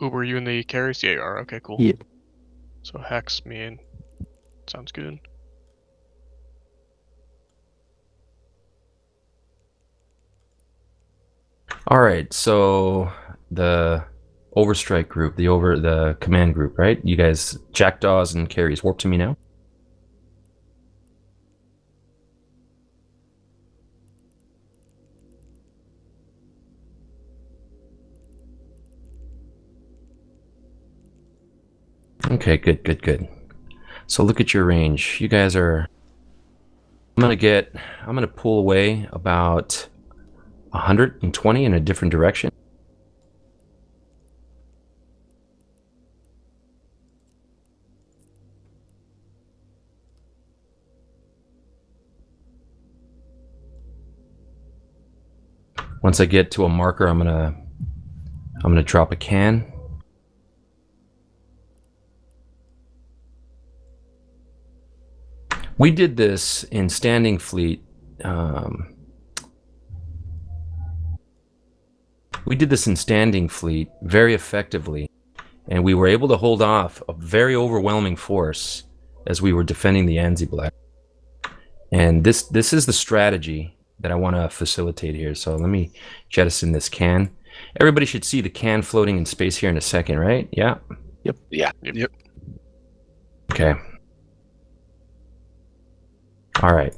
Ooh, were you in the carries? Yeah, you are. Okay, cool. Yeah. So hex me in. Sounds good. All right, so the overstrike group, the command group, right? You guys, jackdaws and carries, warp to me now. Okay, good, good, good. So look at your range. You guys are. I'm gonna pull away about 120 in a different direction. Once I get to a marker, I'm gonna drop a can. We did this in Standing Fleet. We did this in Standing Fleet very effectively, and we were able to hold off a very overwhelming force as we were defending the Anziblack. And this is the strategy that I want to facilitate here. So let me jettison this can. Everybody should see the can floating in space here in a second, right? Yeah. Yep. Yeah. Yep. Okay. All right.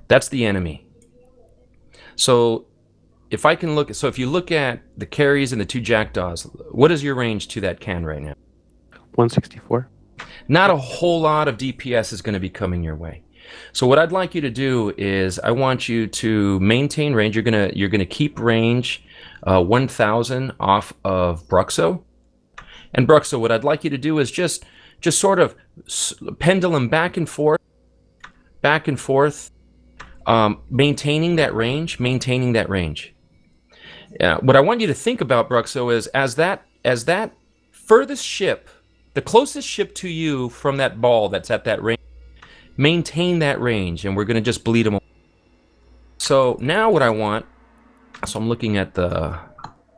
That's the enemy. So if I can look, so if you look at the carries and the two jackdaws, what is your range to that can right now? 164. Not a whole lot of DPS is going to be coming your way. So what I'd like you to do is I want you to maintain range. You're gonna keep range 1,000 off of Bruxo. And Bruxo, what I'd like you to do is just sort of pendulum back and forth, maintaining that range, what I want you to think about, Bruxo, is as that furthest ship, the closest ship to you from that ball that's at that range, maintain that range, and we're going to just bleed them away. So now what I want, so I'm looking at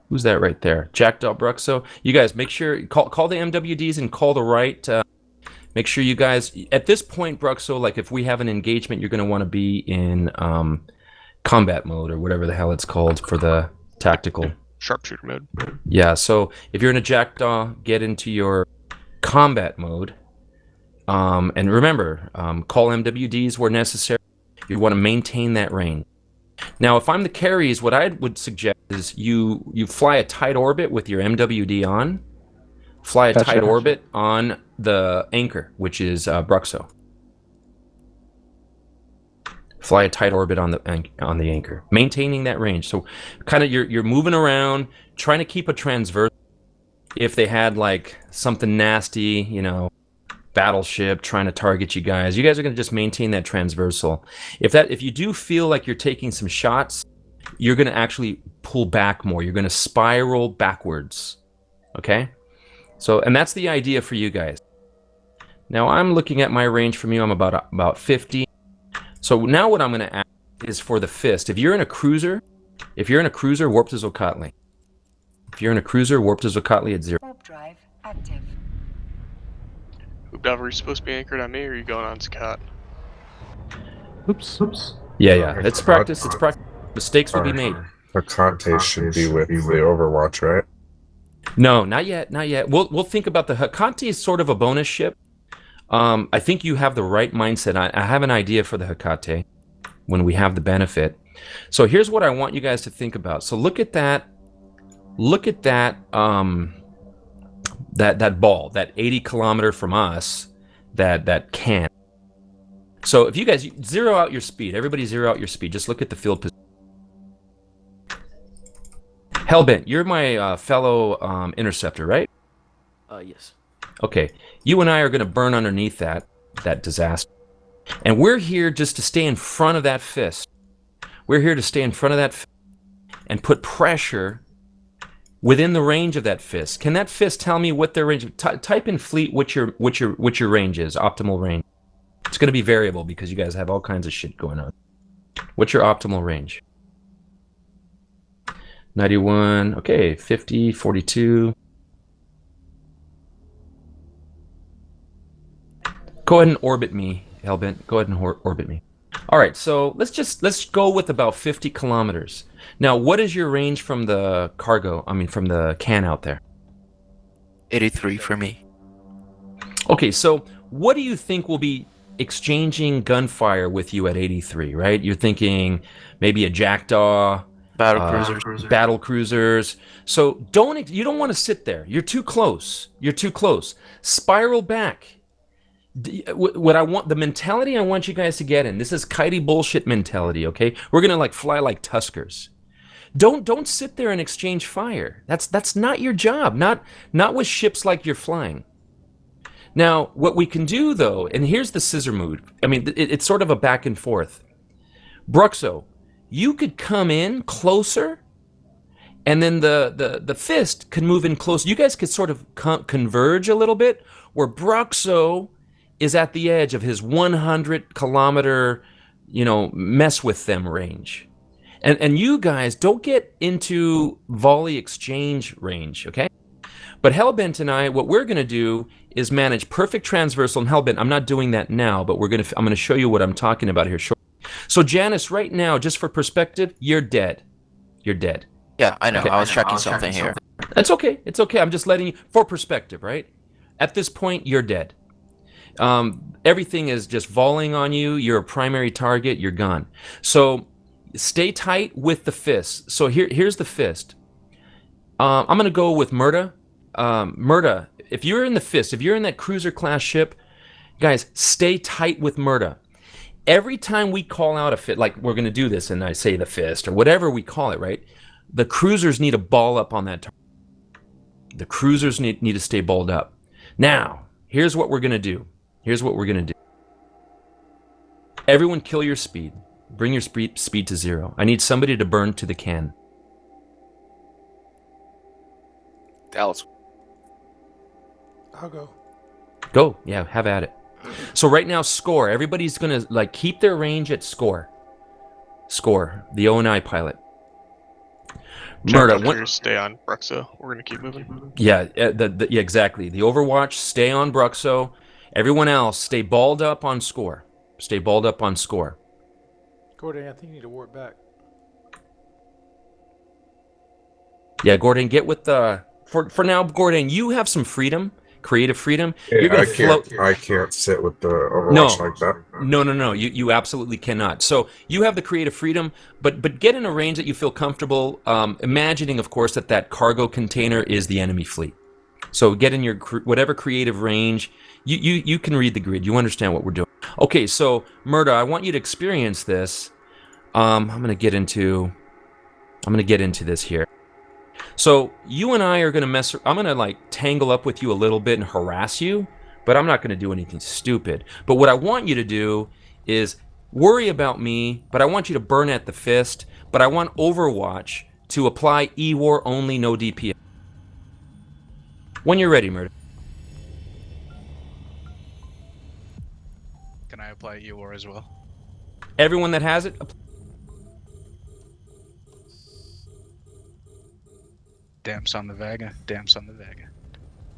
who's that right there? Jackdaw Bruxo. You guys make sure, call the MWDs and call the right. Make sure you guys, at this point, Bruxo, like if we have an engagement, you're going to want to be in combat mode or whatever the hell it's called for the tactical. Sharpshooter mode. Yeah, so if you're in a jackdaw, get into your combat mode. And remember, call MWDs where necessary. You want to maintain that range. Now, if I'm the carries, what I would suggest is you fly a tight orbit with your MWD on. Fly a tight orbit on the anchor, which is Bruxo. Fly a tight orbit on the anchor, maintaining that range. So, kind of you're moving around, trying to keep a transversal. If they had like something nasty, you know, battleship trying to target you guys are going to just maintain that transversal. If you do feel like you're taking some shots, you're going to actually pull back more. You're going to spiral backwards. Okay? So, and that's the idea for you guys. Now I'm looking at my range from you. I'm about 50. So now what I'm going to ask is for the fist. If you're in a cruiser, warp to Zocatli. If you're in a cruiser, warp to Zocatli at 0. Warp drive active. Oop, are you supposed to be anchored on me, or are you going on Scott? Oops. Yeah. It's practice. It's practice. Mistakes will be made. Hakante should be with the Overwatch, right? No, not yet. We'll think about the Hakante is sort of a bonus ship. I think you have the right mindset. I have an idea for the Hakate when we have the benefit. So here's what I want you guys to think about. So look at that. That ball, that 80 kilometer from us, that can. So if you guys zero out your speed, everybody zero out your speed. Just look at the field position. Hellbent, you're my fellow interceptor, right? Yes. Okay, you and I are going to burn underneath that disaster. And we're here just to stay in front of that fist. We're here to stay in front of that fist and put pressure within the range of that fist. Can that fist tell me what their range? Type in fleet what your range is, optimal range. It's going to be variable because you guys have all kinds of shit going on. What's your optimal range? 91. Okay, 50, 42. Go ahead and orbit me, Hellbent. Go ahead and orbit me. All right, so let's go with about 50 kilometers. Now, what is your range from the cargo? I mean, from the can out there? 83 for me. Okay, so what do you think will be exchanging gunfire with you at 83? Right? You're thinking maybe a Jackdaw, battle cruisers. So you don't want to sit there. You're too close. You're too close. Spiral back. What I want, the mentality I want you guys to get in. This is kitey bullshit mentality. Okay, we're gonna like fly like Tuskers. Don't sit there and exchange fire. That's not your job. Not with ships like you're flying. Now, what we can do though, and here's the scissor move. I mean, it's sort of a back and forth. Bruxo, you could come in closer, and then the fist could move in closer. You guys could sort of converge a little bit, where Bruxo is at the edge of his 100-kilometer, mess with them range. And you guys don't get into volley exchange range, okay? But Hellbent and I, what we're going to do is manage perfect transversal. And Hellbent, I'm not doing that now, but I'm going to show you what I'm talking about here shortly. So Janice, right now, just for perspective, you're dead. You're dead. Yeah, I know. Okay. I was checking something here. That's okay. It's okay. I'm just letting you, for perspective, right? At this point, you're dead. Everything is just volleying on you. You're a primary target. You're gone. So stay tight with the fist. So here's the fist. I'm going to go with Murda. Murda, if you're in the fist, if you're in that cruiser class ship, guys, stay tight with Murda. Every time we call out a fist, like we're going to do this and I say the fist or whatever we call it, right? The cruisers need to ball up on that target. The cruisers need to stay balled up. Now, here's what we're going to do. Here's what we're going to do. Everyone kill your speed. Bring your speed to 0. I need somebody to burn to the can. Dallas. I'll go. Go. Yeah, have at it. So right now, score. Everybody's going to keep their range at score. Score. The O&I pilot. Murda, stay on Bruxo. We're going to keep moving. Yeah, yeah, exactly. The Overwatch, stay on Bruxo. Everyone else, stay balled up on score. Stay balled up on score. Gordon, I think you need to warp back. Yeah, Gordon, get with the... For now, Gordon, you have some freedom, creative freedom. Yeah, You're gonna I can't sit with the Overwatch like that. No. You absolutely cannot. So you have the creative freedom, but get in a range that you feel comfortable, imagining, of course, that cargo container is the enemy fleet. So get in your whatever creative range. You can read the grid. You understand what we're doing. Okay, so Murda, I want you to experience this. I'm gonna get into this here. So you and I are gonna I'm gonna tangle up with you a little bit and harass you, but I'm not gonna do anything stupid. But what I want you to do is worry about me, but I want you to burn at the fist, but I want Overwatch to apply E-War only, no DPS. When you're ready, Murda. Can I apply E-War as well? Everyone that has it, Damps on the Vega. Damps on the Vega.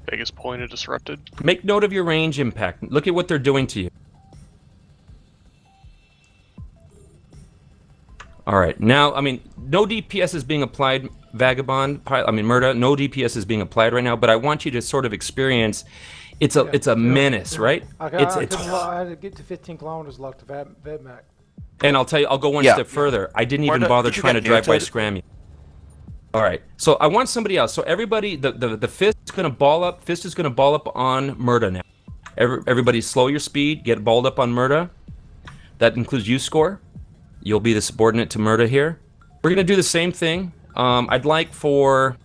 Vegas point disrupted. make note of your range impact. Look at what they're doing to you. All right, now, I mean, no DPS is being applied, Murda, no DPS is being applied right now, but I want you to sort of experience, it's a menace, right? I had to get to 15 kilometers left to VedMac. And I'll tell you, I'll go one step further. I didn't even bother trying to drive by scram you. All right, so I want somebody else. So everybody, the fist is going to ball up. Fist is going to ball up on Murda now. Everybody slow your speed. Get balled up on Murda. That includes you, Score. You'll be the subordinate to Murda here. We're going to do the same thing. I'd like for...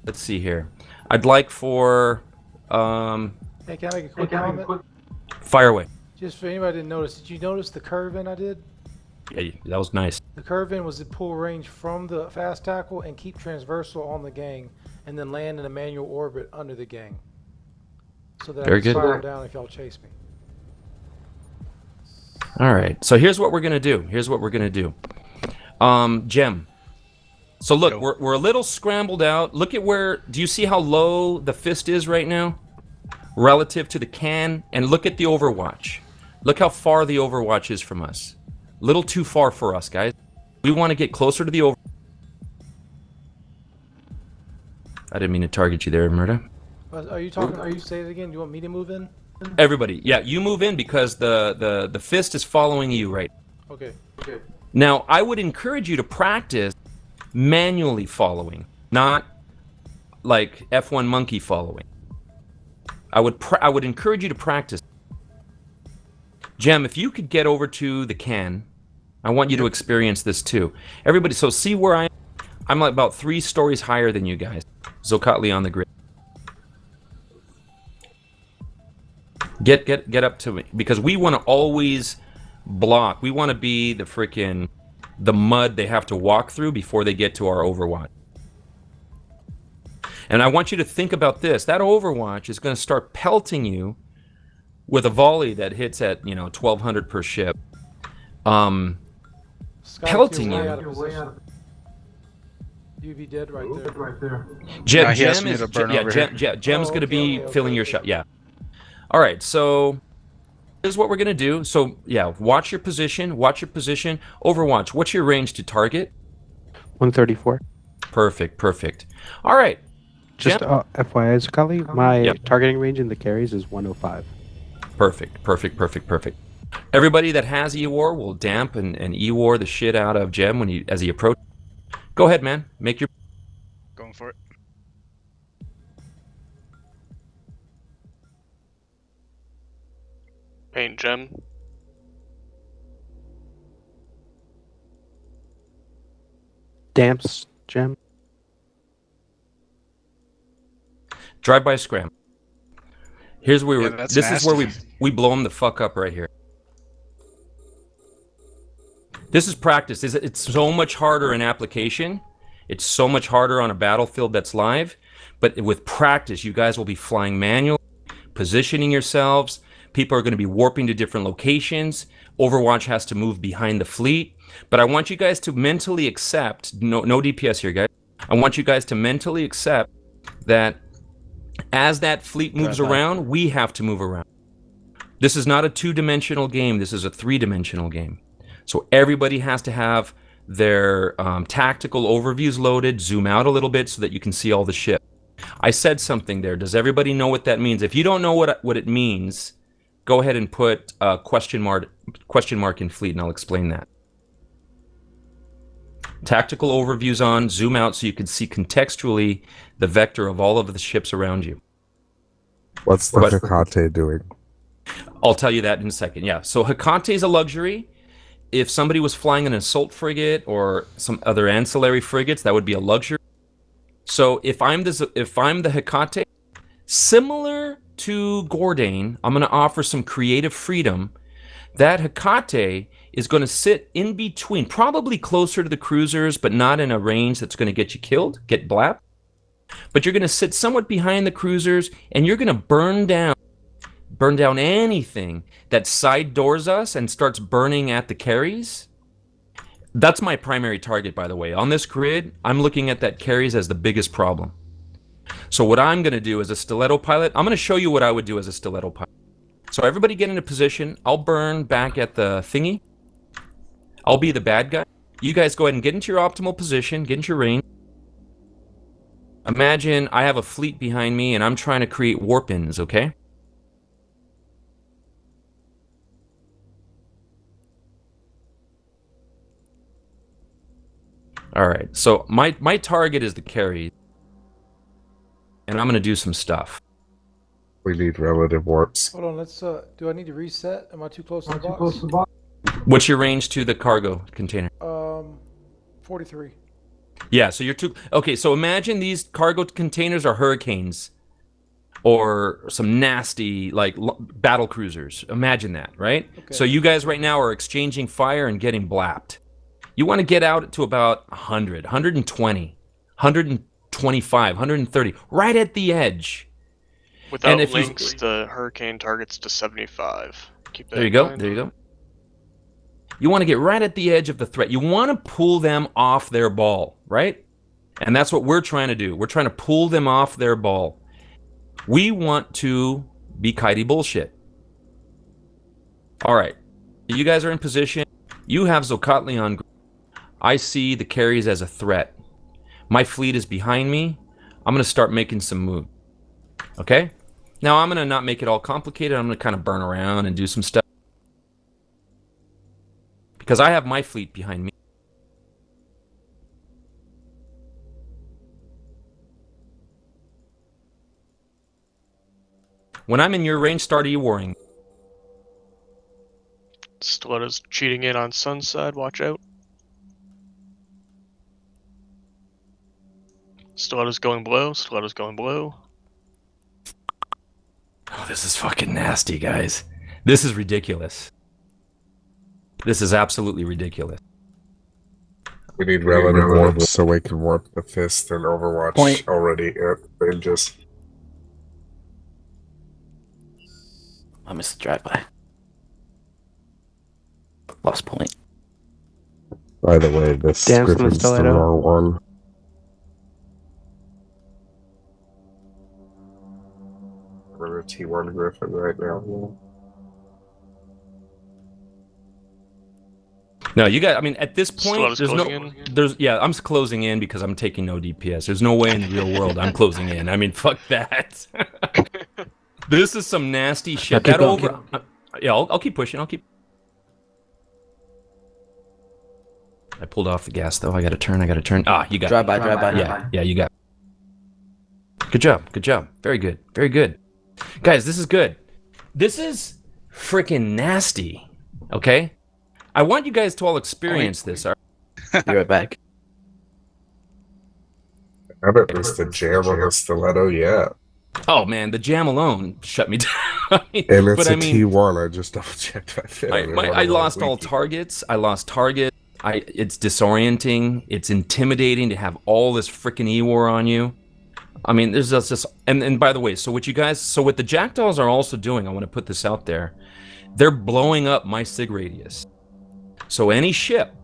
Let's see here. I'd like for... Hey, can I make a quick comment? Fire away. Just for anybody that didn't notice, did you notice the curve in I did? Yeah, that was nice. The curve in was to pull range from the fast tackle and keep transversal on the gang, and then land in a manual orbit under the gang. So that I can spiral down if y'all chase me. All right, so here's what we're gonna do. Gem. So look, Yo. we're a little scrambled out. Look at where. Do you see how low the fist is right now, relative to the can? And look at the Overwatch. Look how far the Overwatch is from us. Little too far for us, guys. We want to get closer to the over. I didn't mean to target you there, Murda. Are you talking? Are you saying it again? You want me to move in? Everybody, yeah, you move in because the fist is following you right. Okay. Now, I would encourage you to practice manually following, not like F1 monkey following. I would encourage you to practice. Jem, if you could get over to the can, I want you to experience this too. Everybody, so see where I am? I'm like about 3 stories higher than you guys. Zokatli on the grid. Get up to me, because we want to always block. We want to be the mud they have to walk through before they get to our Overwatch. And I want you to think about this. That Overwatch is going to start pelting you with a volley that hits at, 1,200 per ship. Sky, Pelting you're you. way out of position. You'd be dead right there. Jem, Nah, he asked Jem me is to burn over here. Jem's going to be Okay. filling your shot. Yeah. All right. So here's what we're going to do. So yeah, watch your position. Watch your position. Overwatch. What's your range to target? 134. Perfect. All right. Just Jem? FYI, Zakali, my Yep. targeting range in the carries is 105. Perfect. Everybody that has E-War will damp and E-War the shit out of Jem as he approaches. Go ahead, man. Make your. Going for it. Paint gem. Damps, Gem. Drive-by scram. Here's where Yeah, we. that's This is where nasty. we blow them the fuck up right here. This is practice. It's so much harder in application. It's so much harder on a battlefield that's live. But with practice, you guys will be flying manual, positioning yourselves. People are going to be warping to different locations. Overwatch has to move behind the fleet. But I want you guys to mentally accept, no DPS here, guys. I want you guys to mentally accept that as that fleet moves around, we have to move around. This is not a 2-dimensional game. This is a 3-dimensional game. So everybody has to have their tactical overviews loaded, zoom out a little bit so that you can see all the shit. I said something there. Does everybody know what that means? If you don't know what it means, go ahead and put question mark in fleet, and I'll explain that. Tactical overviews on, zoom out so you can see contextually the vector of all of the ships around you. What's the Hecate doing? I'll tell you that in a second. Yeah, so Hecate is a luxury. If somebody was flying an assault frigate or some other ancillary frigates, that would be a luxury. So if I'm the Hecate, similar to Gordane, I'm going to offer some creative freedom. That Hecate is going to sit in between, probably closer to the cruisers, but not in a range that's going to get you killed, get blapped. But you're going to sit somewhat behind the cruisers, and you're going to burn down anything that side doors us and starts burning at the carries. That's my primary target, by the way. On this grid, I'm looking at that carries as the biggest problem. So what I'm going to do as a stiletto pilot, I'm going to show you what I would do as a stiletto pilot. So everybody get into position. I'll burn back at the thingy. I'll be the bad guy. You guys go ahead and get into your optimal position, get into your range. Imagine I have a fleet behind me and I'm trying to create warp-ins, okay? All right, so my target is the carry. And I'm going to do some stuff. We need relative warps. Hold on, let's, do I need to reset? Am I too close to the box? What's your range to the cargo container? 43. Yeah, so you're too... Okay, so imagine these cargo containers are hurricanes. Or some nasty, like, battle cruisers. Imagine that, right? Okay. So you guys right now are exchanging fire and getting blapped. You want to get out to about 100, 120, 125, 130, right at the edge. Without And if you- links, the hurricane targets to 75. Keep that There you in go, mind. there you go. You want to get right at the edge of the threat. You want to pull them off their ball, right? And that's what we're trying to do. We're trying to pull them off their ball. We want to be kitey bullshit. All right. You guys are in position. You have Zocatli on. I see the carries as a threat. My fleet is behind me. I'm going to start making some moves. Okay? Now, I'm going to not make it all complicated. I'm going to kind of burn around and do some stuff. Because I have my fleet behind me. When I'm in your range, start E-warring. Stiletto's cheating in on Sun's side, watch out. Stiletto's going below, Stiletto's going below. Oh, this is fucking nasty, guys. This is ridiculous. This is absolutely ridiculous. We need relative warps so we can warp the fist and Overwatch Point. already at ranges. I missed the drive-by. Lost point. By the way, this Dance on the Griffin's the stiletto. wrong one. We're a T1 Griffin right now. No, you got. I mean, at this point, Stiletto's there's no. closing in. There's yeah. I'm closing in because I'm taking no DPS. There's no way in the real world I'm closing in. I mean, fuck that. This is some nasty shit. keep That going, over. Yeah, I'll keep pushing. I'll keep. I pulled off the gas though. I got to turn. Ah, you got. Drive by, drive by. Yeah, you got. Good job. Good job. Very good. Very good. Guys, this is good. This is freaking nasty. Okay? I want you guys to all experience this. All right? Be right back. I haven't missed a jam on a stiletto yet. Oh man, the jam alone shut me down. I mean, And it's but a I mean, T1. I just double checked my failure. I lost all targets. I lost targets. It's disorienting. It's intimidating to have all this freaking E-war on you. I mean, there's just and by the way, so what the Jackdaws are also doing, I want to put this out there, they're blowing up my sig radius. So any ship,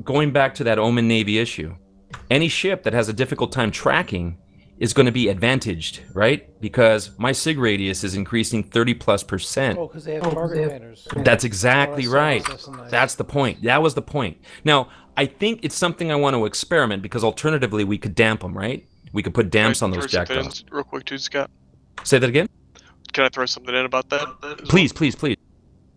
going back to that Omen Navy issue, any ship that has a difficult time tracking is going to be advantaged, right? Because my sig radius is increasing 30+%. Oh, because they have target banners. That's exactly Oh, right. that's nice. That's the point. That was the point. Now, I think it's something I want to experiment because alternatively we could damp them, right? We could put damps on those Jackdaws. Real quick too, Scott. Say that again? Can I throw something in about that? as well? Please, please, please.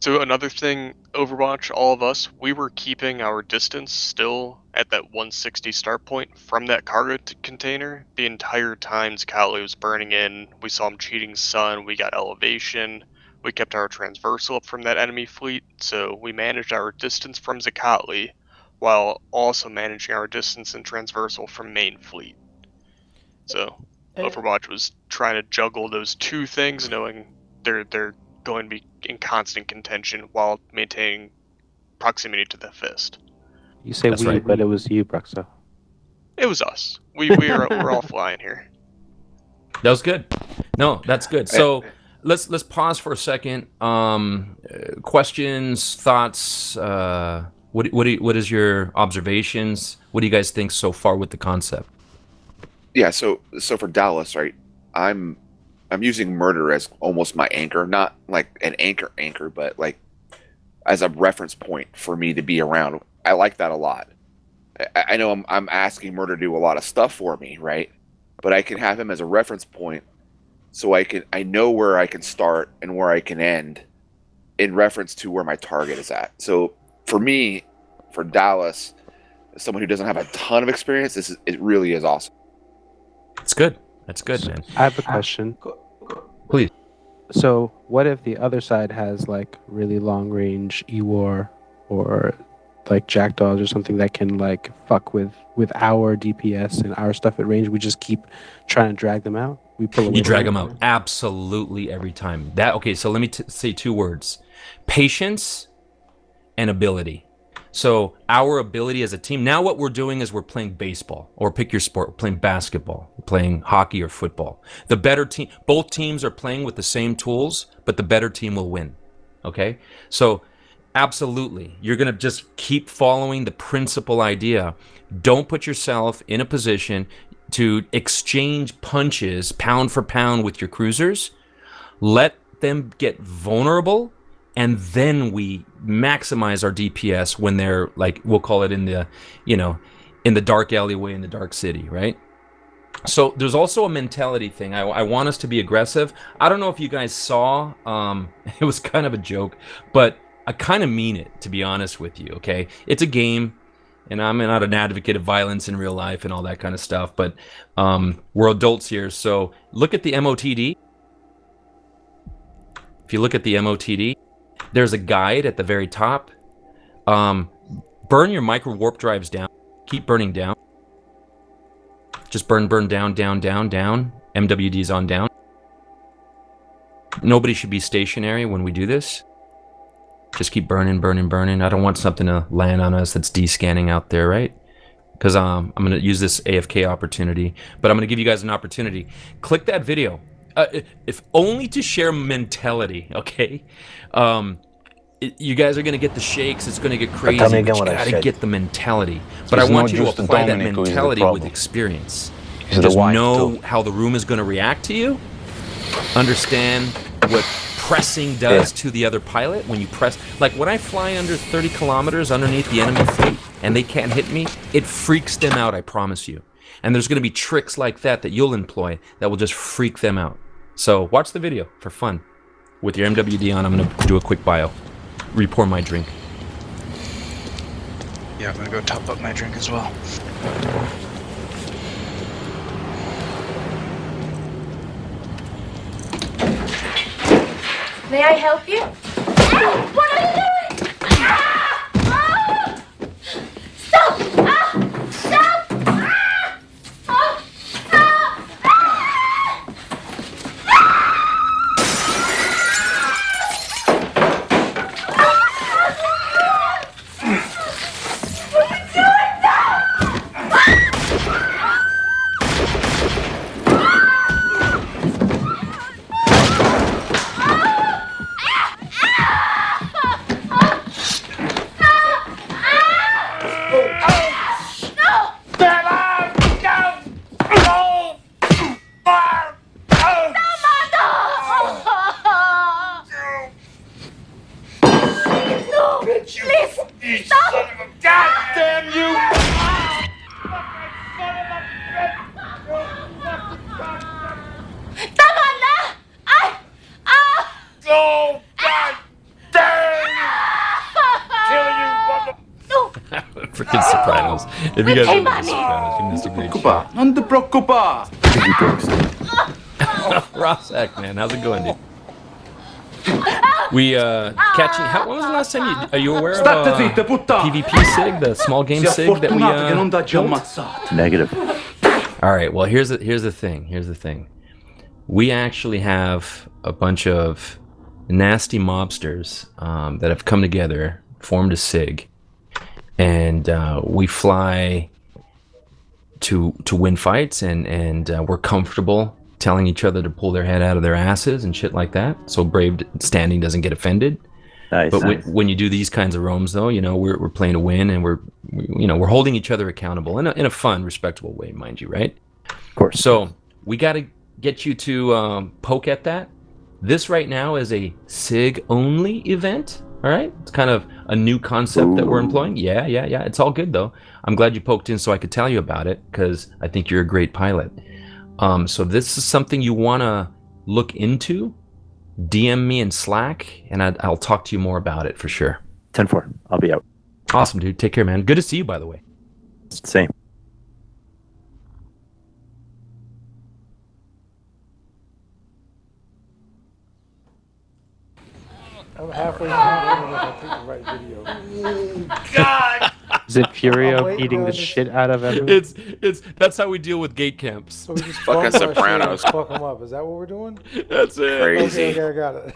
So another thing, Overwatch, all of us, we were keeping our distance still at that 160 start point from that cargo container the entire time Zocatli was burning in. We saw him cheating Sun, we got elevation, we kept our transversal up from that enemy fleet, so we managed our distance from Zocatli while also managing our distance and transversal from main fleet. So Overwatch was trying to juggle those two things, knowing they're going to be in constant contention while maintaining proximity to the fist. You say That's we, right. but it was you, Bruxo. It was us. We're all flying here. That was good. No, that's good. So let's pause for a second. Questions, thoughts. What is your observations? What do you guys think so far with the concept? Yeah, so for Dallas, right? I'm using murder as almost my anchor, not like an anchor, but like as a reference point for me to be around. I like that a lot. I know I'm asking murder to do a lot of stuff for me, right? But I can have him as a reference point, so I know where I can start and where I can end, in reference to where my target is at. So for me, for Dallas, as someone who doesn't have a ton of experience, it really is awesome. It's good. That's good, man. I have a question. Please. So, what if the other side has like really long range E-War or like Jackdaws or something that can like fuck with our DPS and our stuff at range? We just keep trying to drag them out. We pull away. You drag from them out absolutely every time. Okay, so let me say two words: patience and ability. So our ability as a team. Now what we're doing is we're playing baseball, or pick your sport. We're playing basketball, we're playing hockey or football. The better team, both teams are playing with the same tools, but the better team will win. Okay, so absolutely, you're gonna just keep following the principal idea. Don't put yourself in a position. to exchange punches pound for pound with your cruisers. Let them get vulnerable, and then we maximize our DPS when they're like, we'll call it in the, in the dark alleyway in the dark city, right? So there's also a mentality thing. I want us to be aggressive. I don't know if you guys saw, it was kind of a joke, but I kind of mean it, to be honest with you, okay? It's a game, and I'm not an advocate of violence in real life and all that kind of stuff, but we're adults here, so look at the MOTD. If you look at the MOTD, there's a guide at the very top. Burn your micro warp drives down. Keep burning down. Just burn down, down, down, down. MWD's on down. Nobody should be stationary when we do this. Just keep burning, burning, burning. I don't want something to land on us that's descanning out there, right? Because I'm going to use this AFK opportunity, but I'm going to give you guys an opportunity. Click that video. If only to share mentality, okay? You guys are going to get the shakes. It's going to get crazy. Tell me again but what you I got to said. get the mentality. But I He's want not you to just a apply that Dominic who is the mentality with problem. experience. He's the Just wife, know too. how the room is going to react to you. Understand what pressing does to the other pilot when you press. Like when I fly under 30 kilometers underneath the enemy fleet and they can't hit me, it freaks them out, I promise you. And there's going to be tricks like that you'll employ that will just freak them out. So watch the video for fun. With your MWD on, I'm going to do a quick bio. Repour my drink. Yeah, I'm gonna go top up my drink as well. May I help you? Ah! What are you doing? Ah! Ah! Stop! Ah! Stop! Ah! Ah! Ah! What are you doing now? No! Please! Stop! Damn you! Tama na! Ay! Ah! Oh, God damn you! Kill you, mother... Freaking Sopranos. If you guys Hey, are the mommy. Sopranos, you missed a great show. Non te preoccupa! Ross Heck, man, how's it going, dude? We catching. When was the last time you? Are you aware of PvP Sig, the small game Sig that we built? Negative. All right. Well, here's the thing. Here's the thing. We actually have a bunch of nasty mobsters that have come together, formed a Sig, and we fly to win fights, and we're comfortable telling each other to pull their head out of their asses and shit like that, so Brave Standing doesn't get offended. Nice. But when you do these kinds of roams, though, we're playing to win, and we're holding each other accountable in a fun, respectable way, mind you, right? Of course. So we got to get you to poke at that. This right now is a SIG only event. All right, it's kind of a new concept that we're employing. Yeah. It's all good though. I'm glad you poked in so I could tell you about it because I think you're a great pilot. So this is something you want to look into. DM me in Slack, and I'll talk to you more about it for sure. 10-4. I'll be out. Awesome, dude. Take care, man. Good to see you, by the way. Same. I'm halfway through. I don't know if I picked the right video. God! Is it I'm Furio waiting beating on the this- shit out of everyone? It's that's how we deal with gate camps. So we just Fucking bump our shit and Sopranos. fuck them up. Is that what we're doing? That's it. Crazy. Okay, I got it.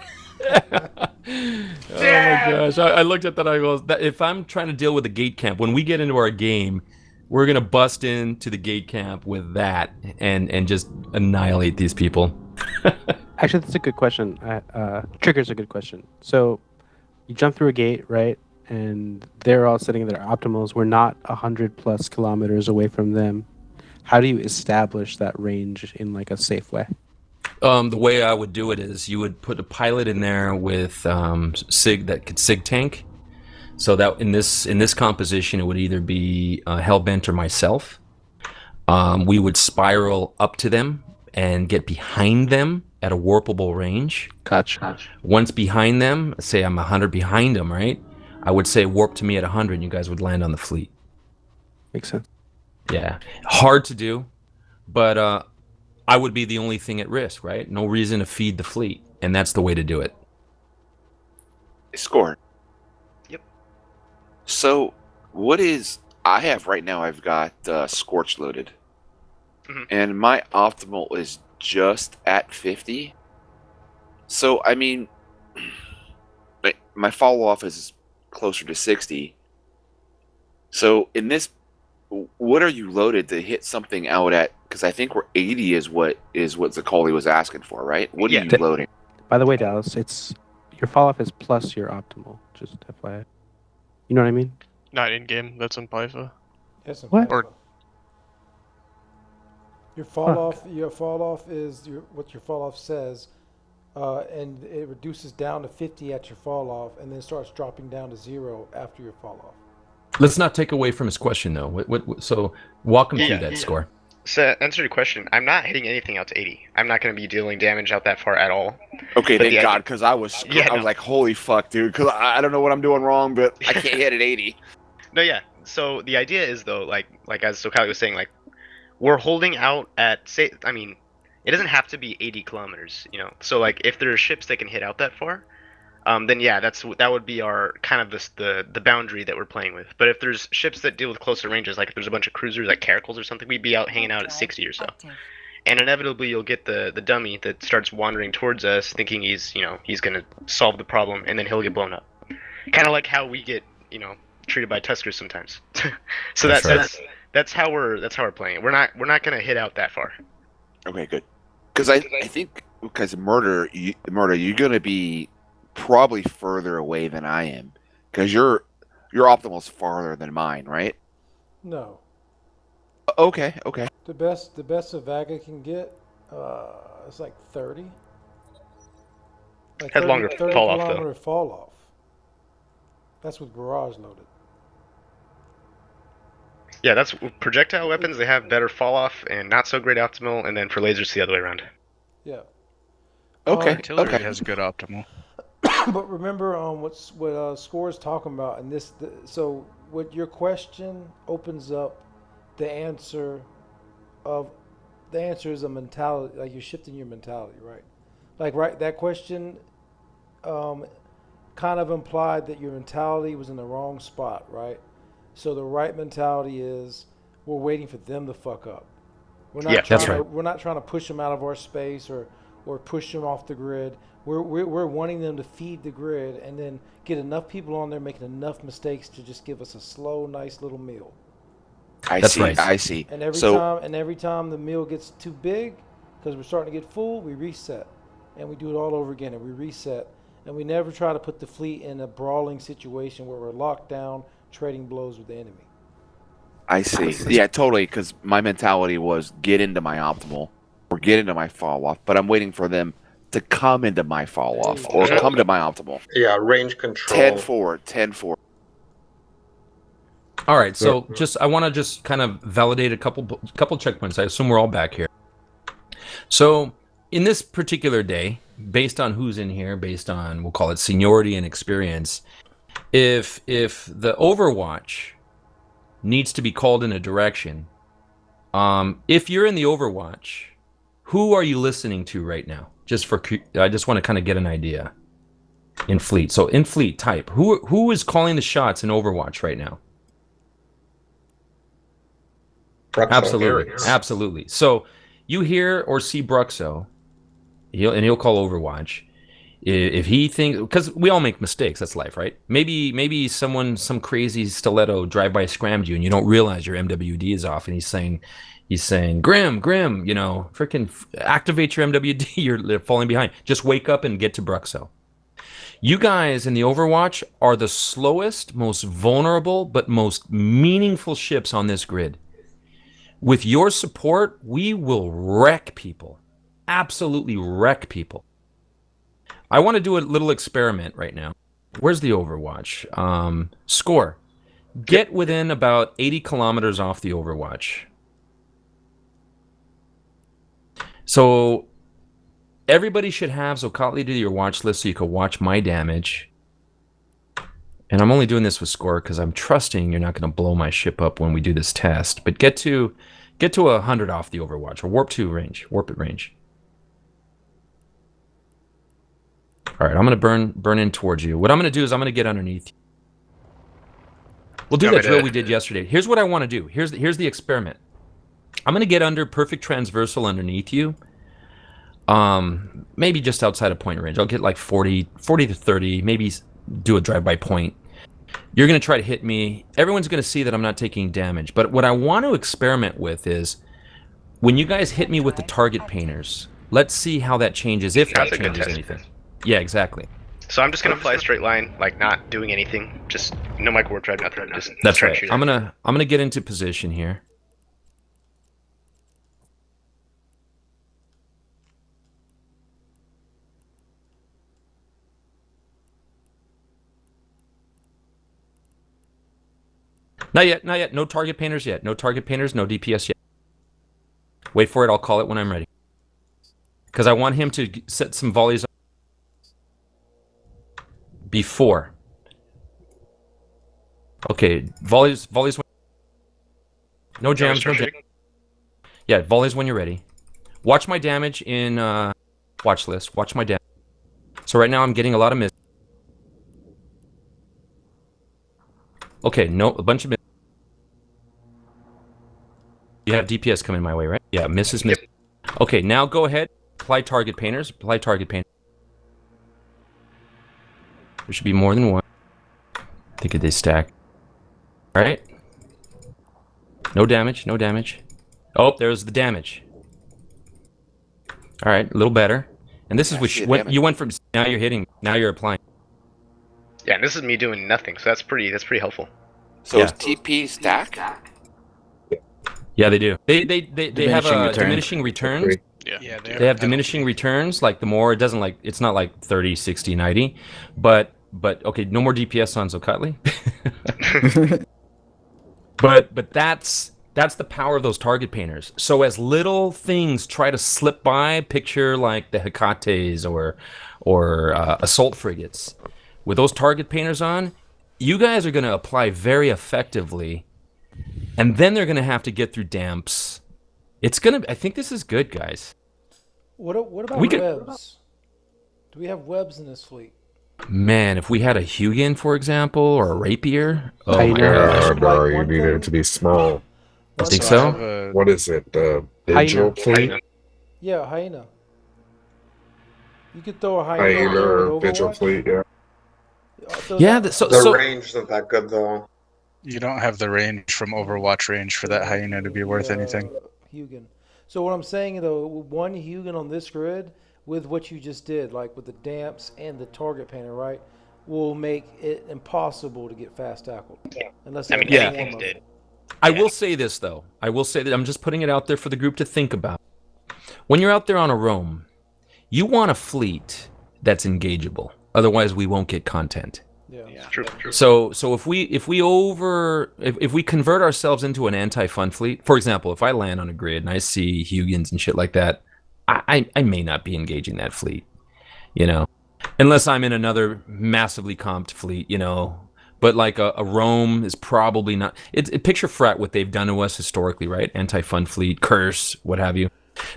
Oh my gosh! I looked at that. I go, if I'm trying to deal with a gate camp, when we get into our game, we're gonna bust into the gate camp with that and just annihilate these people. Actually, that's a good question. Trigger's a good question. So, you jump through a gate, right? And they're all sitting in their optimals. We're not 100+ kilometers away from them. How do you establish that range in like a safe way? The way I would do it is you would put a pilot in there with sig that could sig tank. So that in this composition, it would either be Hellbent or myself. We would spiral up to them and get behind them at a warpable range. Gotcha. Once behind them, say I'm 100 behind them, right? I would say warp to me at 100, and you guys would land on the fleet. Makes sense. Yeah, hard to do, but I would be the only thing at risk, right? No reason to feed the fleet, and that's the way to do it. Score. Yep. So, what is I have right now? I've got Scorch loaded, and my optimal is just at 50. So, I mean, my fall off is closer to 60. So, in this, what are you loaded to hit something out at? Because I think we're 80 is what Zakali was asking for, right? What are you loading? By the way, Dallas, it's your fall off is plus your optimal. Just FYI. You know what I mean? Not in game. That's in Python. Yes, in What? Python. Your fall off is what your fall off says, and it reduces down to 50 at your fall off, and then starts dropping down to 0 after your fall off. Let's not take away from his question, though. So walk him through that score. So, answer your question. I'm not hitting anything out to 80. I'm not going to be dealing damage out that far at all. Okay, But thank God, because I was like, holy fuck, dude, because I don't know what I'm doing wrong, but I can't hit at 80. No, yeah. So the idea is though, like as Sokali was saying, like we're holding out at I mean, it doesn't have to be 80 kilometers, you know. So like if there are ships that can hit out that far, then yeah, that would be our kind of the boundary that we're playing with. But if there's ships that deal with closer ranges, like if there's a bunch of cruisers like Caracals or something, we'd be out hanging out at 60 or so. And inevitably you'll get the dummy that starts wandering towards us, thinking he's gonna solve the problem, and then he'll get blown up. Kind of like how we get treated by Tuskers sometimes. So that's how we're playing it. We're not gonna hit out that far. Okay, good. Because I think because murder, you're gonna be probably further away than I am, because your optimal's farther than mine, right? No. Okay. The best a Vaga can get is like 30. Like Has 30, longer 30 fall off, though. kilometer fall off. That's with barrage loaded. Yeah, that's projectile weapons. They have better fall off and not so great optimal, and then for lasers the other way around. Yeah. Okay. Artillery has good optimal. But remember what Score's talking about, and so what your question opens up the answer is a mentality, like you're shifting your mentality, right? Like, right, that question kind of implied that your mentality was in the wrong spot, right? So the right mentality is we're waiting for them to fuck up. We're not trying to push them out of our space or push them off the grid. We're wanting them to feed the grid and then get enough people on there making enough mistakes to just give us a slow, nice little meal. I see. And every time the meal gets too big, because we're starting to get full, we reset, and we do it all over again, and we reset, and we never try to put the fleet in a brawling situation where we're locked down, trading blows with the enemy. I see. Yeah, totally. Because my mentality was get into my optimal or get into my fall off, but I'm waiting for them to come into my fall off or come to my optimal. Yeah, range control. 10-4. All right, so I want to just kind of validate a couple checkpoints. I assume we're all back here. So in this particular day, based on who's in here, based on, we'll call it seniority and experience, if the Overwatch needs to be called in a direction, if you're in the Overwatch, who are you listening to right now? I just want to kind of get an idea. In fleet, so in fleet type, who is calling the shots in Overwatch right now? Bruxo. Absolutely. So you hear or see Bruxo, he'll call Overwatch. If he thinks, because we all make mistakes, that's life, right? Maybe some crazy stiletto drive-by scrammed you and you don't realize your MWD is off, and he's saying, Grim, freaking activate your MWD, you're falling behind. Just wake up and get to Bruxo. You guys in the Overwatch are the slowest, most vulnerable, but most meaningful ships on this grid. With your support, we will wreck people. Absolutely wreck people. I want to do a little experiment right now. Where's the Overwatch? Score. Get within about 80 kilometers off the Overwatch. So everybody should have Zocatli to your watch list so you can watch my damage. And I'm only doing this with Score because I'm trusting you're not going to blow my ship up when we do this test. But get to 100 off the Overwatch, or warp it range. All right, I'm going to burn in towards you. What I'm going to do is I'm going to get underneath you. We'll do that drill we did yesterday. Here's what I want to do. Here's the experiment. I'm going to get under perfect transversal underneath you. Maybe just outside of point range. I'll get like 40 to 30, maybe do a drive-by point. You're going to try to hit me. Everyone's going to see that I'm not taking damage. But what I want to experiment with is when you guys hit me with the target painters, let's see how that changes, if that changes anything. Yeah, exactly. So I'm just gonna fly a straight line, like not doing anything, just no micro warp drive, nothing. Just that's right. I'm gonna get into position here. Not yet, not yet. No target painters yet. No target painters, no DPS yet. Wait for it. I'll call it when I'm ready. Because I want him to set some volleys before. Okay, volleys. No jams, no jams. Yeah, volleys when you're ready. Watch my damage in watch list. Watch my damage. So right now I'm getting a lot of miss. Okay, no, a bunch of miss. You have DPS coming my way, right? Yeah, misses, miss. Okay, now go ahead. Apply target painters. Apply target painters. There should be more than one. I think they stack. All right. No damage. No damage. Oh, there's the damage. All right, a little better. And this is what you went from. Now you're hitting. Now you're applying. Yeah, and this is me doing nothing, so that's pretty helpful. So is TP stack? Yeah, they do. They have a diminishing returns. Yeah, they have diminishing returns. Like the more, it doesn't like, it's not like 30, 60, 90. But okay, no more DPS on Zocatli. but that's the power of those target painters. So as little things try to slip by, picture like the Hecates or assault frigates, with those target painters on, you guys are going to apply very effectively, and then they're going to have to get through damps. It's gonna. I think this is good, guys. What about webs? Do we have webs in this fleet? Man, if we had a Hugin, for example, or a Rapier, oh my gosh. No, you need it to be small. I think so. What is it? Vigil fleet? Yeah, hyena. You could throw a hyena or Vigil fleet, yeah. Yeah, the range isn't that good though. You don't have the range from Overwatch range for that hyena to be worth anything. Hugin. So what I'm saying though, one Hugin on this grid with what you just did, like with the damps and the target painter, right, will make it impossible to get fast tackled. Unless anything did. I will say this though. I will say that I'm just putting it out there for the group to think about. When you're out there on a roam, you want a fleet that's engageable. Otherwise, we won't get content. Yeah. True. So if we convert ourselves into an anti-fun fleet, for example, if I land on a grid and I see Hugins and shit like that, I may not be engaging that fleet, unless I'm in another massively comped fleet, But like a roam is probably not. Picture Fret what they've done to us historically, right? Anti-fun fleet, curse, what have you.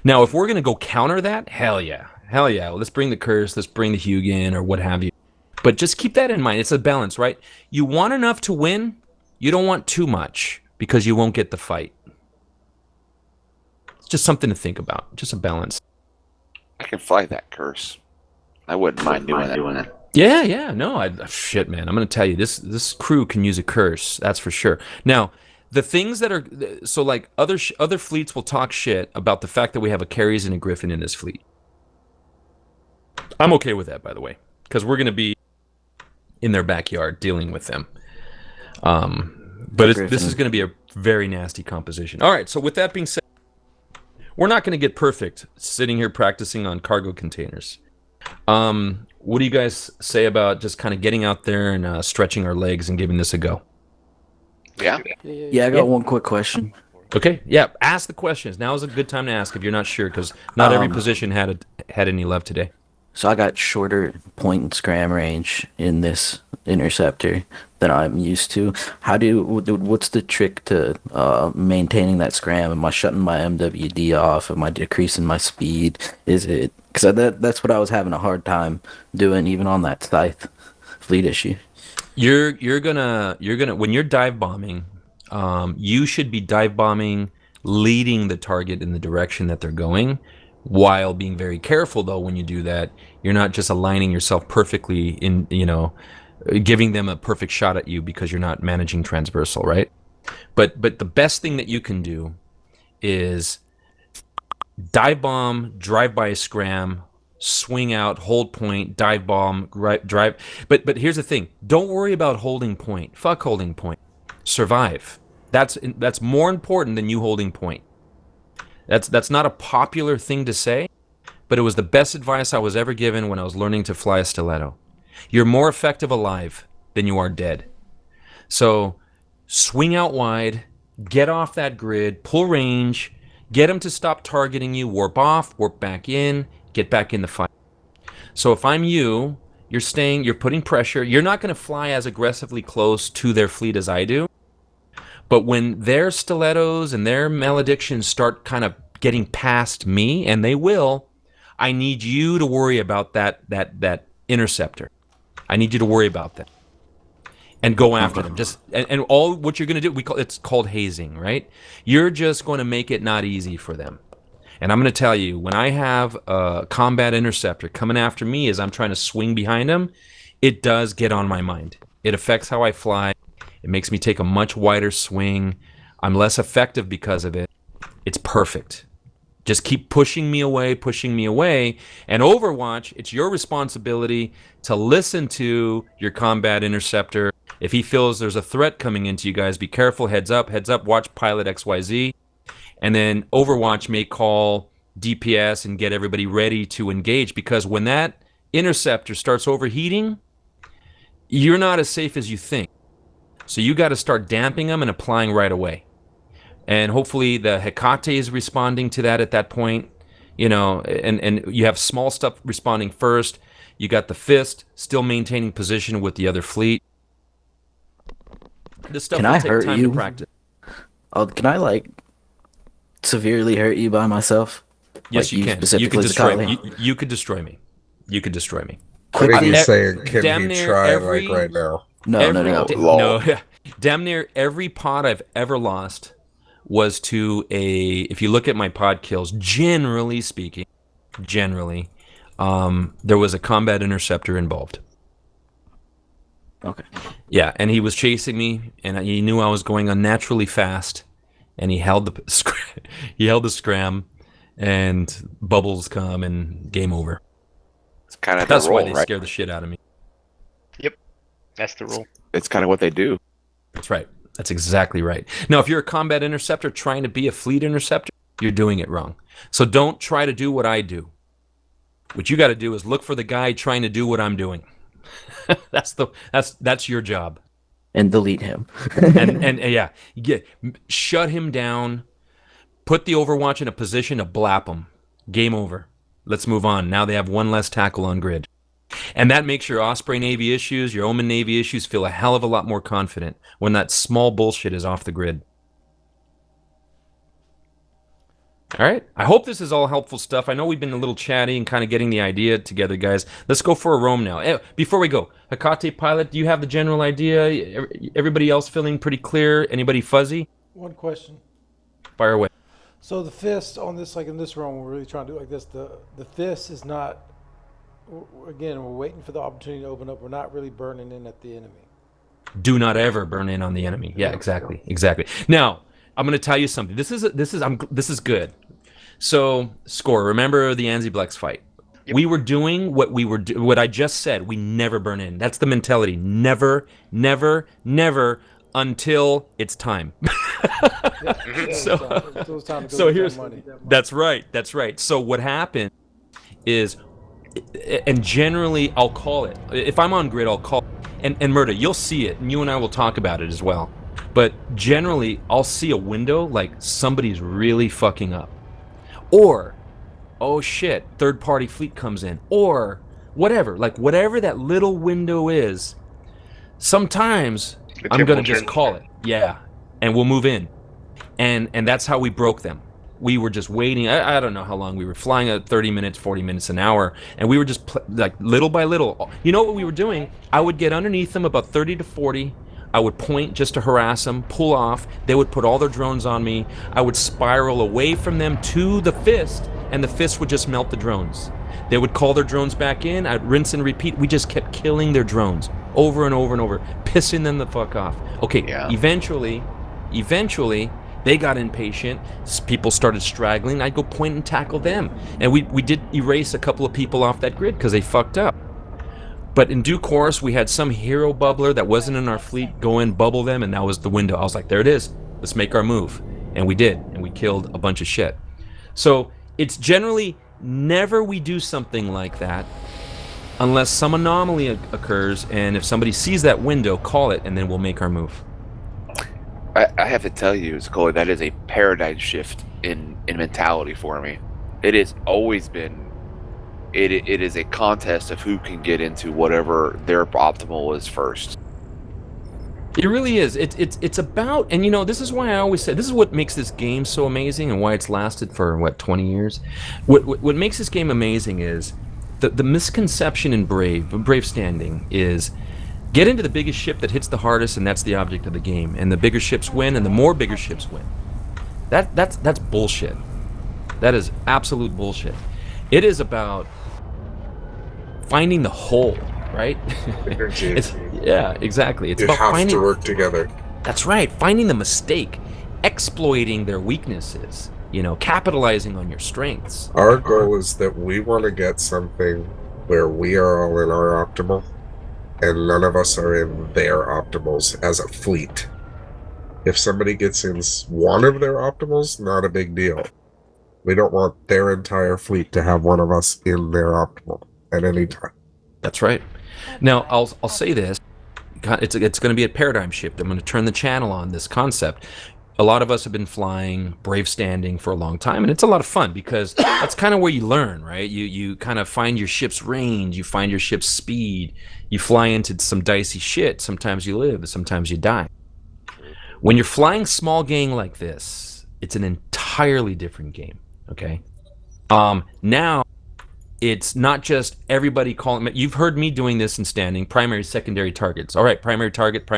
Now, if we're gonna go counter that, hell yeah. Well, let's bring the curse, let's bring the Hugin or what have you. But just keep that in mind. It's a balance, right? You want enough to win. You don't want too much because you won't get the fight. It's just something to think about. Just a balance. I can fly that curse. I wouldn't mind doing that. Yeah. No, shit, man. I'm going to tell you, this crew can use a curse. That's for sure. Now, the things that are... So, like, other fleets will talk shit about the fact that we have a Carries and a Griffin in this fleet. I'm okay with that, by the way. Because we're going to be in their backyard dealing with them. But this is going to be a very nasty composition. All right, so with that being said, we're not going to get perfect sitting here practicing on cargo containers. What do you guys say about just kind of getting out there and stretching our legs and giving this a go? Yeah, I got one quick question. Okay, yeah, ask the questions. Now is a good time to ask if you're not sure, because not every position had any love today. So I got shorter point and scram range in this interceptor than I'm used to. What's the trick to maintaining that scram? Am I shutting my MWD off? Am I decreasing my speed? Is it because that's what I was having a hard time doing even on that scythe fleet issue. You're gonna when you're dive bombing, you should be dive bombing leading the target in the direction that they're going, while being very careful though when you do that. You're not just aligning yourself perfectly in, giving them a perfect shot at you because you're not managing transversal, right? But the best thing that you can do is dive bomb, drive by scram, swing out, hold point, dive bomb, drive. But here's the thing: don't worry about holding point. Fuck holding point. Survive. That's more important than you holding point. That's not a popular thing to say, but it was the best advice I was ever given when I was learning to fly a stiletto. You're more effective alive than you are dead. So swing out wide, get off that grid, pull range, get them to stop targeting you, warp off, warp back in, get back in the fight. So if I'm you, you're putting pressure. You're not going to fly as aggressively close to their fleet as I do. But when their stilettos and their maledictions start kind of getting past me, and they will, I need you to worry about that interceptor. I need you to worry about that. And go after them. And all what you're going to do, it's called hazing, right? You're just going to make it not easy for them. And I'm going to tell you, when I have a combat interceptor coming after me as I'm trying to swing behind them, it does get on my mind. It affects how I fly. It makes me take a much wider swing. I'm less effective because of it. It's perfect. Just keep pushing me away. And Overwatch, it's your responsibility to listen to your combat interceptor. If he feels there's a threat coming into you guys, be careful, heads up, watch pilot XYZ. And then Overwatch may call DPS and get everybody ready to engage, because when that interceptor starts overheating, you're not as safe as you think. So you got to start damping them and applying right away. And hopefully the Hecate is responding to that at that point, and you have small stuff responding first. You got the fist still maintaining position with the other fleet. This stuff will take time to practice. Oh, can I severely hurt you by myself? Yes, you can. You could destroy me. You could destroy me. You could destroy me. What are you saying? Can you try right now? No. Damn near every pod I've ever lost was to if you look at my pod kills, generally speaking, there was a combat interceptor involved. Okay. Yeah, and he was chasing me, and he knew I was going unnaturally fast, and he held the scram, and bubbles come, and game over. It's kind of that's the role, why they scare the shit out of me. Yep, that's the rule. It's kind of what they do. That's right. That's exactly right. Now, if you're a combat interceptor trying to be a fleet interceptor, you're doing it wrong. So don't try to do what I do. What you got to do is look for the guy trying to do what I'm doing. That's your job. And delete him. and shut him down. Put the Overwatch in a position to blap him. Game over. Let's move on. Now they have one less tackle on grid. And that makes your Osprey Navy issues, your Omen Navy issues feel a hell of a lot more confident when that small bullshit is off the grid. All right. I hope this is all helpful stuff. I know we've been a little chatty and kind of getting the idea together, guys. Let's go for a roam now. Before we go, Hecate pilot, do you have the general idea? Everybody else feeling pretty clear? Anybody fuzzy? One question. Fire away. So the fist on this, in this room, we're really trying to do it like this. The fist is not. Again, we're waiting for the opportunity to open up. We're not really burning in at the enemy. Do not ever burn in on the enemy. Yeah, exactly. Now, I'm going to tell you something. This is good. So, Score, remember the Anziblex fight? Yep. We were doing what I just said. We never burn in. That's the mentality. Never until it's time. So here's that's right. So what happened is, and generally I'll call it, if I'm on grid I'll call it, and Murda, you'll see it, and you and I will talk about it as well, but generally I'll see a window like somebody's really fucking up, or oh shit, third party fleet comes in, or whatever, like whatever that little window is, sometimes I'm gonna just call it, yeah, and we'll move in. And that's how we broke them. We were just waiting. I don't know how long we were flying, at 30 minutes, 40 minutes, an hour, and we were just like little by little. You know what we were doing? I would get underneath them about 30 to 40. I would point just to harass them, pull off. They would put all their drones on me. I would spiral away from them to the fist, and the fist would just melt the drones. They would call their drones back in. I'd rinse and repeat. We just kept killing their drones over and over and over, pissing them the fuck off. Okay, eventually, they got impatient. People started straggling. I'd go point and tackle them. And we did erase a couple of people off that grid because they fucked up. But in due course, we had some hero bubbler that wasn't in our fleet go in, bubble them, and that was the window. I was like, there it is. Let's make our move. And we did. And we killed a bunch of shit. So it's generally never we do something like that unless some anomaly occurs. And if somebody sees that window, call it, and then we'll make our move. I have to tell you, Scully, that is a paradigm shift in mentality for me. It has always been, it is a contest of who can get into whatever their optimal is first. It really is. It's about, and you know, this is why I always say, this is what makes this game so amazing and why it's lasted for, what, 20 years? What makes this game amazing is the misconception in Brave Standing is, get into the biggest ship that hits the hardest, and that's the object of the game. And the bigger ships win, and the more bigger ships win. That's bullshit. That is absolute bullshit. It is about finding the hole, right? Yeah, exactly. It's you about have finding to work together. That's right. Finding the mistake, exploiting their weaknesses. You know, capitalizing on your strengths. Our goal is that we want to get something where we are all in our optimal, and none of us are in their optimals as a fleet. If somebody gets in one of their optimals, not a big deal. We don't want their entire fleet to have one of us in their optimal at any time. That's right. Now, I'll say this. It's going to be a paradigm shift. I'm going to turn the channel on this concept. A lot of us have been flying Brave Standing for a long time, and it's a lot of fun because that's kind of where you learn, right? You kind of find your ship's range, you find your ship's speed, you fly into some dicey shit. Sometimes you live, sometimes you die. When you're flying small gang like this, it's an entirely different game, okay? Now, it's not just everybody calling. You've heard me doing this in Standing, primary, secondary targets. All right, primary target,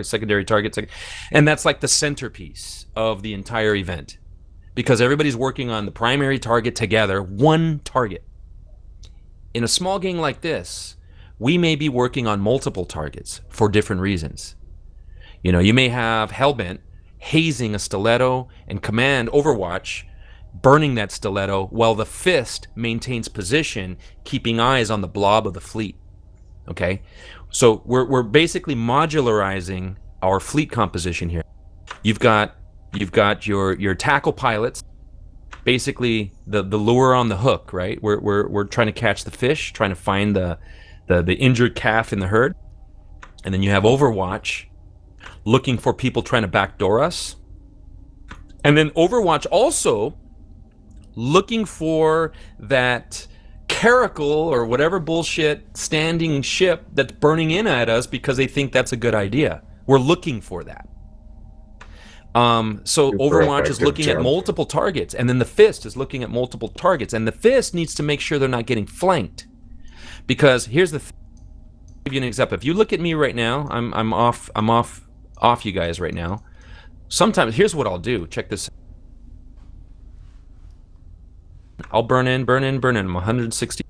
secondary target, and that's like the centerpiece of the entire event because everybody's working on the primary target together, one target. In a small gang like this, we may be working on multiple targets for different reasons. You know, you may have Hellbent hazing a stiletto and command Overwatch, burning that stiletto while the fist maintains position, keeping eyes on the blob of the fleet. Okay, so we're basically modularizing our fleet composition here. You've got your tackle pilots, basically the lure on the hook, right? We're trying to catch the fish, trying to find the injured calf in the herd, and then you have Overwatch looking for people trying to backdoor us, and then Overwatch also looking for that caracal or whatever bullshit standing ship that's burning in at us because they think that's a good idea. We're looking for that. So Overwatch is looking at multiple targets, and then the Fist is looking at multiple targets, and the Fist needs to make sure they're not getting flanked. Because here's the thing. I'll give you an example. If you look at me right now, I'm off you guys right now. Sometimes here's what I'll do. Check this out. I'll burn in. I'm 160.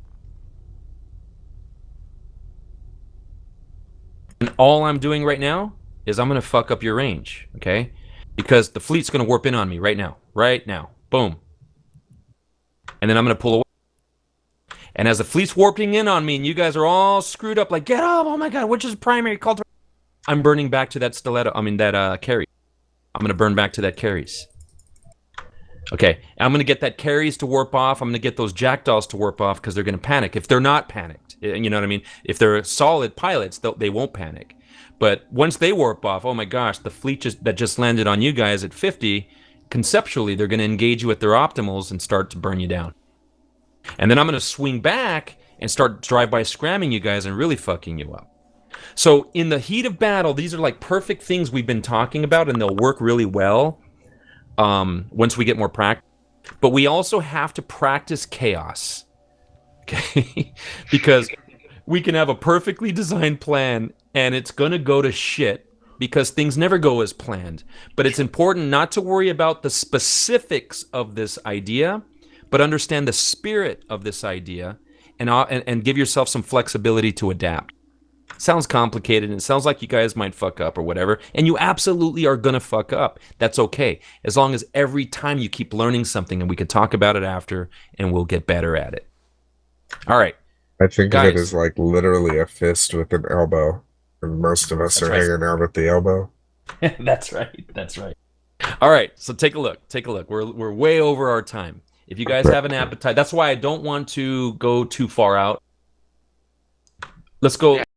And all I'm doing right now is I'm going to fuck up your range, okay? Because the fleet's going to warp in on me right now. Boom. And then I'm going to pull away. And as the fleet's warping in on me and you guys are all screwed up like, get up, oh my god, which is primary, call to... I'm burning back to that stiletto. I mean, that carry. I'm going to burn back to that carries. Okay, I'm going to get that carries to warp off. I'm going to get those jackdaws to warp off because they're going to panic. If they're not panicked, you know what I mean? If they're solid pilots, they won't panic. But once they warp off, oh my gosh, the fleet that just landed on you guys at 50, conceptually, they're going to engage you at their optimals and start to burn you down. And then I'm going to swing back and start drive-by scramming you guys and really fucking you up. So in the heat of battle, these are like perfect things we've been talking about, and they'll work really well once we get more practice. But we also have to practice chaos, okay? Because we can have a perfectly designed plan, and it's going to go to shit because things never go as planned. But it's important not to worry about the specifics of this idea, but understand the spirit of this idea and give yourself some flexibility to adapt. Sounds complicated, and it sounds like you guys might fuck up or whatever, and you absolutely are gonna fuck up. That's okay, as long as every time you keep learning something, and we can talk about it after, and we'll get better at it. All right, I think guys. of it as like literally a fist with an elbow, and most of us are hanging out at the elbow. That's right. That's right. All right, so take a look. Take a look. We're way over our time. If you guys have an appetite, that's why I don't want to go too far out. Let's go.